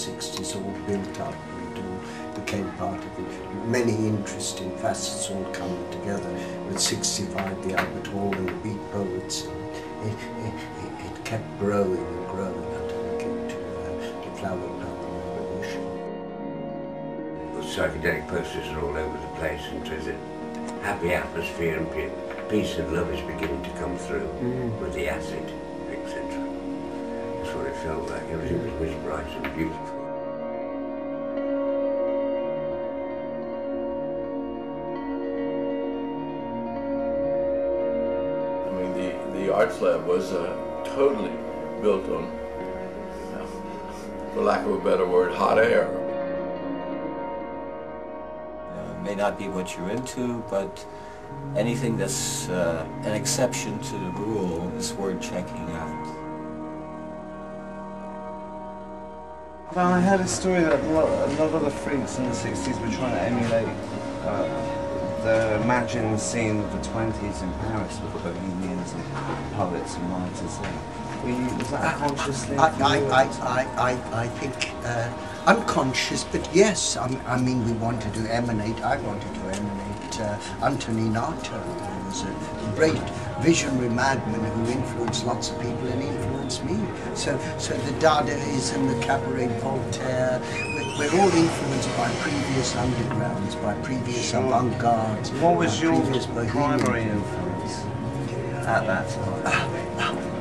60s all built up and all became part of it. Many interesting facets all coming together. With 65, the Albert Hall and the Beat Poets. It kept growing and growing until it came to the Flower Power Revolution. The psychedelic posters are all over the place, and there's a happy atmosphere and peace and love is beginning to come through with the acid, etc. That's what it felt like. Everything was bright and beautiful. The Arts Lab was totally built on, for lack of a better word, hot air. It may not be what you're into, but anything that's an exception to the rule is worth checking out. Well, I heard a story that a lot of the freaks in the 60s were trying to emulate the imagined scene of the 20s in Paris with the bohemians and poets and writers there. Was that a conscious thing? I think unconscious, but yes, I mean we wanted to emanate, I wanted to emanate Antonin Artaud, who was a great visionary madman who influenced lots of people and influenced me. So the Dadaism, the Cabaret Voltaire, we're all influenced by previous undergrounds, by previous avant-gardes. What was your primary influence at that time?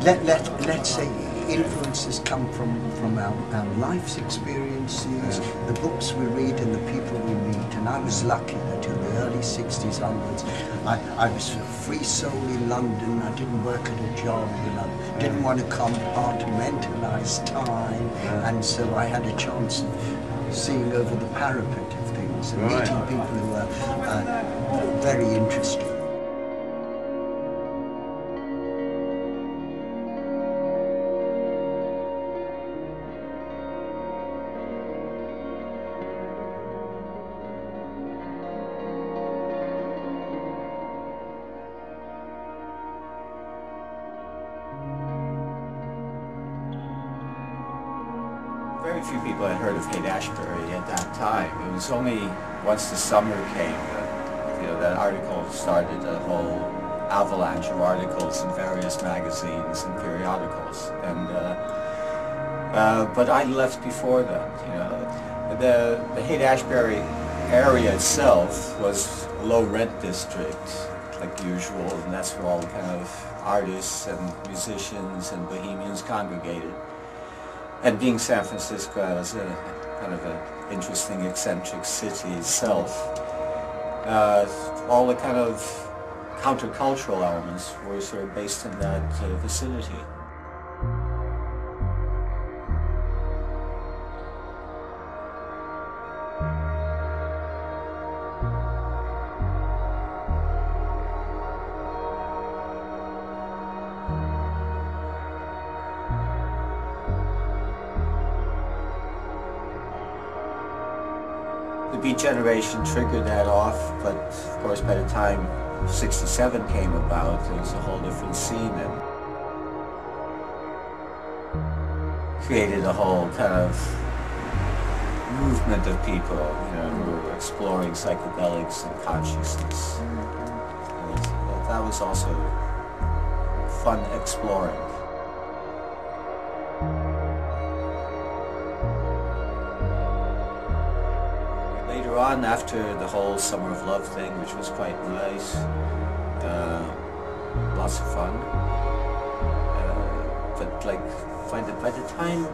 Let's say influences come from our life's experiences, the books we read and the people we meet. And I was lucky that in the early 60s onwards, I was a free soul in London. I didn't work at a job, you know, didn't want to compartmentalize time. And so I had a chance of seeing over the parapet of things and meeting people who were very interesting. Very few people had heard of Haight-Ashbury at that time. It was only once the summer came that, you know, that article started a whole avalanche of articles in various magazines and periodicals. And but I left before that. You know, the Haight-Ashbury area itself was a low rent district, like usual, and that's where all the kind of artists and musicians and bohemians congregated. And being San Francisco as a kind of an interesting, eccentric city itself, all the kind of countercultural elements were sort of based in that vicinity. The Beat Generation triggered that off, but of course by the time 67 came about, there was a whole different scene and created a whole kind of movement of people, you know, who were exploring psychedelics and consciousness. And that was also fun exploring. Later on, after the whole Summer of Love thing, which was quite nice, lots of fun, but like by the time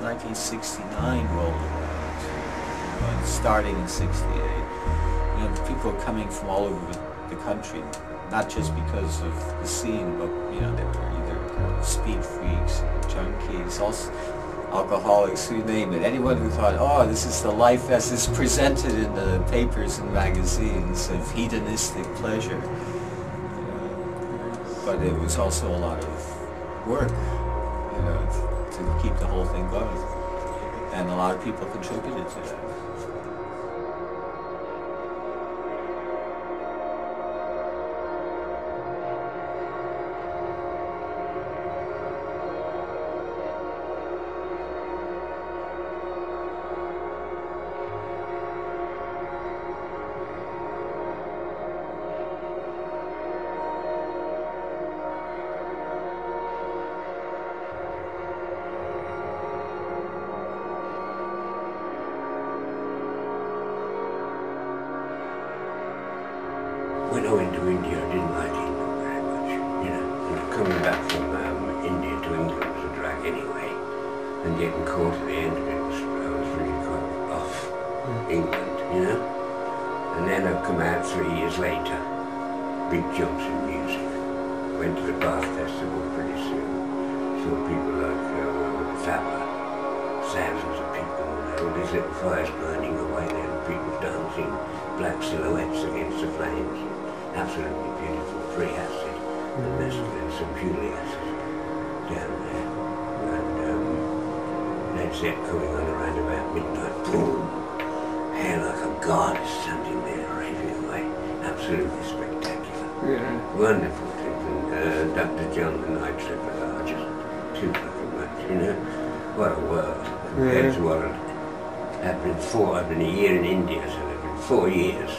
1969 rolled around, starting in '68, you know, people were coming from all over the country, not just because of the scene, but you know, they were either kind of speed freaks, junkies, also alcoholics, you name it. Anyone who thought, oh, this is the life as is presented in the papers and magazines of hedonistic pleasure. But it was also a lot of work, you know, to keep the whole thing going. And a lot of people contributed to that. anyway, and getting caught at the end of it was, I was really quite off England, you know. And then I've come out 3 years later, big jumps in music. Went to the Bath Festival pretty soon. Saw people like Zappa, thousands of people, all these little fires burning away there, and people dancing, black silhouettes against the flames. Absolutely beautiful, free acid, and mescaline, some purely acid down there. And Led Zepp coming on around about midnight, boom, hair like a god standing there raving away. Absolutely spectacular. Yeah. Wonderful things. And Dr. John the Night Tripper are just too fucking much, you know. What a world. Compared to what I've been for. I've been a year in India, so it's been 4 years.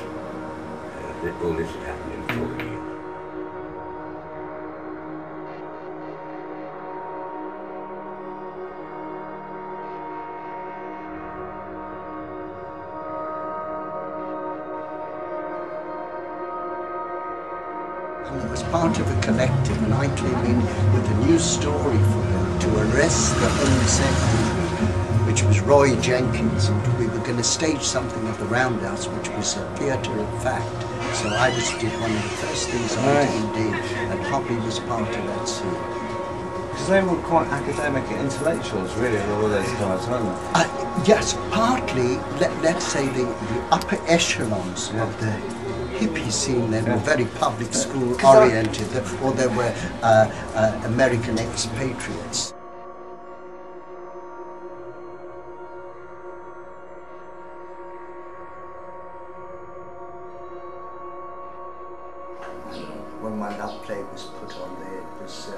All this has happened in 4 years. I was part of a collective, and I came in with a new story for them to arrest the Home Secretary, which was Roy Jenkins, and we were going to stage something at the Roundhouse, which was a theatre of fact. So I did one of the first things I did, and Hoppy was part of that scene. Because they were quite academic intellectuals, really, all those guys, weren't they? Yes, partly, let's say the upper echelons of the hippie scene then were very public school oriented, or they were American expatriates. When my love play was put on there, it was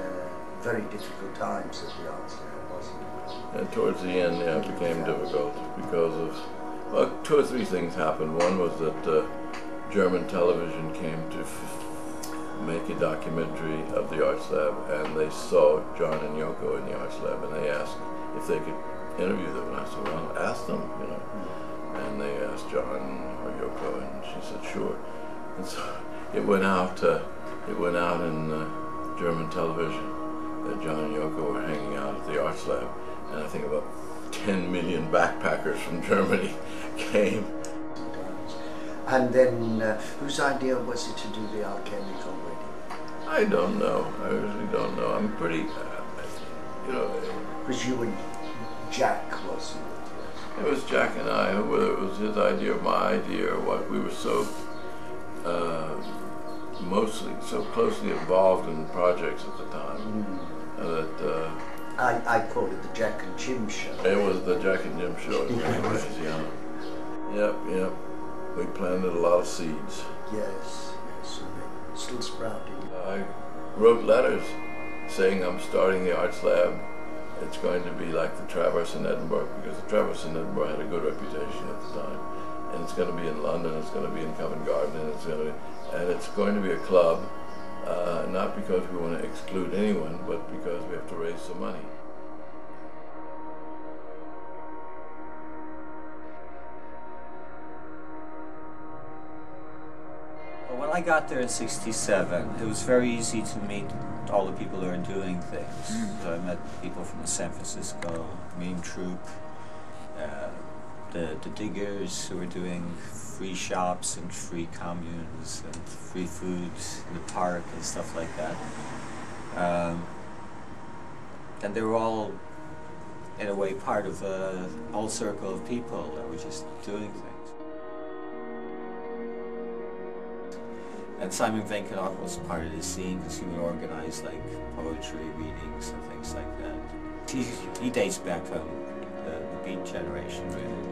very difficult times at the Arts Lab, wasn't it? And towards the end, yeah, it became difficult because of, well, 2 or 3 things happened. One was that German television came to make a documentary of the Arts Lab, and they saw John and Yoko in the Arts Lab, and they asked if they could interview them. And I said, well, ask them, you know. And they asked John or Yoko, and she said, sure. And so it went out in German television that John and Yoko were hanging out at the Arts Lab, and I think about 10 million backpackers from Germany came. And then, whose idea was it to do the alchemical wedding? I don't know. I really don't know. I'm pretty, you know. Because you and Jack, wasn't it? It was Jack and I, whether it was his idea or my idea or what. We were so mostly so closely involved in projects at the time that I call it the Jack and Jim show. it was the Jack and Jim show in many ways, yeah. Yep. We planted a lot of seeds. Yes, and they're still sprouting. I wrote letters saying I'm starting the Arts Lab. It's going to be like the Traverse in Edinburgh, because the Traverse in Edinburgh had a good reputation at the time. And it's going to be in London, it's going to be in Covent Garden, and it's going to be a club, not because we want to exclude anyone, but because we have to raise some money. When I got there in '67, it was very easy to meet all the people who are doing things. So I met people from the San Francisco Meme Troupe, the Diggers, who were doing free shops and free communes and free foods in the park and stuff like that. And they were all, in a way, part of a whole circle of people that were just doing things. And Simon Venkatesh was part of the scene because he would organize like poetry readings and things like that. He dates back from the Beat generation, really.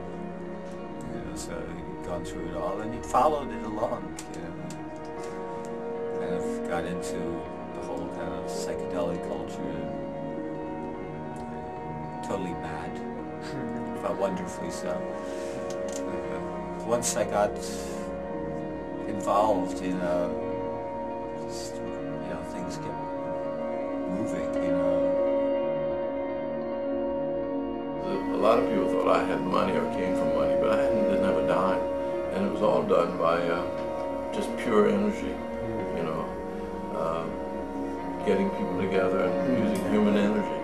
You know, so he'd gone through it all and he'd followed it along. You know, kind of got into the whole kind of psychedelic culture. Totally mad, but wonderfully so. Once I got involved, you know, just, you know, things kept moving, you know. A lot of people thought I had money or came from money, but I didn't have a dime, and it was all done by just pure energy, you know, getting people together and using human energy.